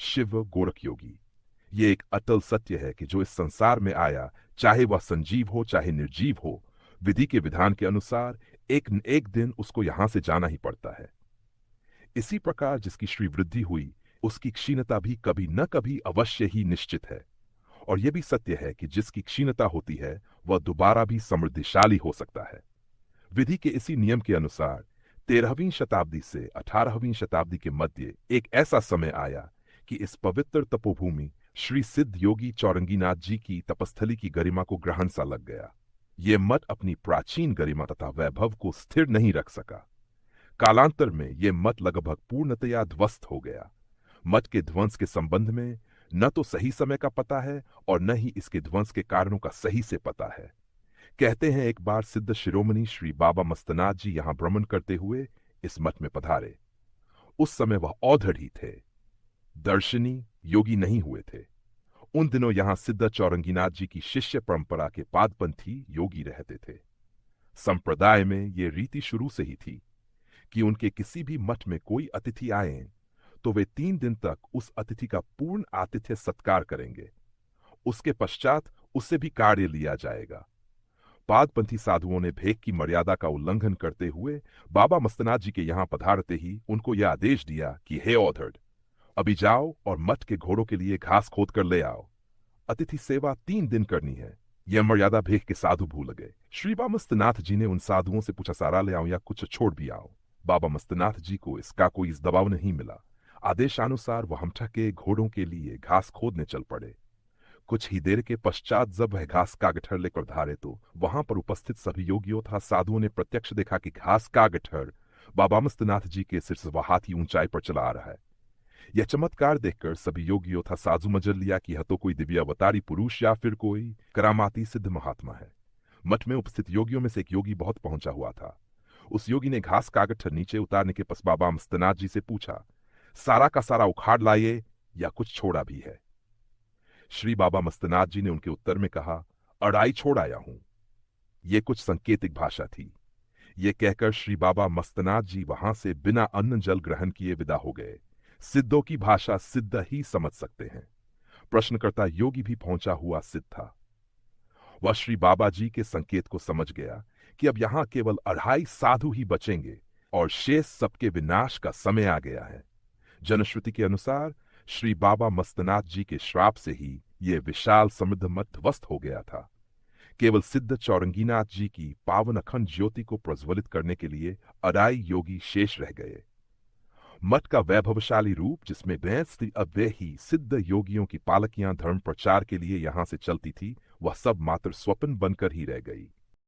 शिव गोरख योगी। ये एक अटल सत्य है कि जो इस संसार में आया, चाहे वह संजीव हो चाहे निर्जीव हो, विधि के विधान के अनुसार एक न एक दिन उसको यहां से जाना ही पड़ता है। इसी प्रकार जिसकी श्री वृद्धि हुई, उसकी क्षीणता भी कभी न कभी अवश्य ही निश्चित है। और यह भी सत्य है कि जिसकी क्षीणता होती है वह दोबारा भी समृद्धिशाली हो सकता है। विधि के इसी नियम के अनुसार 13वीं शताब्दी से 18वीं शताब्दी के मध्य एक ऐसा समय आया कि इस पवित्र तपोभूमि श्री सिद्ध योगी चौरंगीनाथ जी की तपस्थली की गरिमा को ग्रहण सा लग गया। ये मठ अपनी प्राचीन गरिमा तथा वैभव को स्थिर नहीं रख सका। कालांतर में यह मठ लगभग पूर्णतया ध्वस्त हो गया। मठ के ध्वंस के संबंध में न तो सही समय का पता है और न ही इसके ध्वंस के कारणों का सही से पता है। कहते हैं एक बार सिद्ध शिरोमणि श्री बाबा मस्तनाथ जी यहां भ्रमण करते हुए इस मठ में पधारे। उस समय वह औधड़ ही थे, दर्शनी योगी नहीं हुए थे। उन दिनों यहां सिद्ध चौरंगीनाथ जी की शिष्य परंपरा के पादपंथी योगी रहते थे। संप्रदाय में ये रीति शुरू से ही थी कि उनके किसी भी मठ में कोई अतिथि आए तो वे 3 दिन तक उस अतिथि का पूर्ण आतिथ्य सत्कार करेंगे। उसके पश्चात उससे भी कार्य लिया जाएगा। पादपंथी साधुओं ने भेक की मर्यादा का उल्लंघन करते हुए बाबा मस्तनाथ जी के यहां पधारते ही उनको यह आदेश दिया कि हे ऑथर्ड, अभी जाओ और मठ के घोड़ों के लिए घास खोद कर ले आओ। अतिथि सेवा 3 दिन करनी है। यह मर्यादा भेक के साधु भूल गए। श्री बाबा मस्तनाथ जी ने उन साधुओं से पूछा, सारा ले आओ या कुछ छोड़ भी आओ। बाबा मस्तनाथ जी को इसका कोई दबाव नहीं मिला। आदेशानुसार वह हमठा के घोड़ों के लिए घास खोदने चल पड़े। कुछ ही देर के पश्चात जब वह घास का गठर लेकर धारे तो वहां पर उपस्थित सभी योगियों तथा साधुओं ने प्रत्यक्ष देखा कि घास का गठर बाबा मस्तनाथ जी के सिर से वह हाथ की ऊंचाई पर चला आ रहा है। यह चमत्कार देखकर सभी योगियों तथा साधु मजल लिया कि यह तो कोई दिव्य अवतारी पुरुष या फिर कोई करामाती सिद्ध महात्मा है। मठ में उपस्थित योगियों में से एक योगी बहुत पहुंचा हुआ था। उस योगी ने घास का गठर नीचे उतारने के पस बाबा मस्तनाथ जी से पूछा, सारा का सारा उखाड़ लाए या कुछ छोड़ा भी है? श्री बाबा मस्तनाथ जी ने उनके उत्तर में कहा, अड़ाई छोड़ आया हूं। यह कुछ संकेतिक भाषा थी। यह कहकर श्री बाबा मस्तनाथ जी वहां से बिना अन्न जल ग्रहण किए विदा हो गए। सिद्धों की भाषा सिद्ध ही समझ सकते हैं। प्रश्नकर्ता योगी भी पहुंचा हुआ सिद्ध था। वह श्री बाबा जी के संकेत को समझ गया कि अब यहां केवल 2.5 साधु ही बचेंगे और शेष सबके विनाश का समय आ गया है। जनश्रुति के अनुसार श्री बाबा मस्तनाथ जी के श्राप से ही यह विशाल समृद्ध मठ ध्वस्त हो गया था। केवल सिद्ध चौरंगीनाथ जी की पावन अखंड ज्योति को प्रज्वलित करने के लिए 2.5 योगी शेष रह गए। मठ का वैभवशाली रूप, जिसमें भैंस थी, अब वे ही सिद्ध योगियों की पालकियां धर्म प्रचार के लिए यहां से चलती थी, वह सब मात्र स्वप्न बनकर ही रह गई।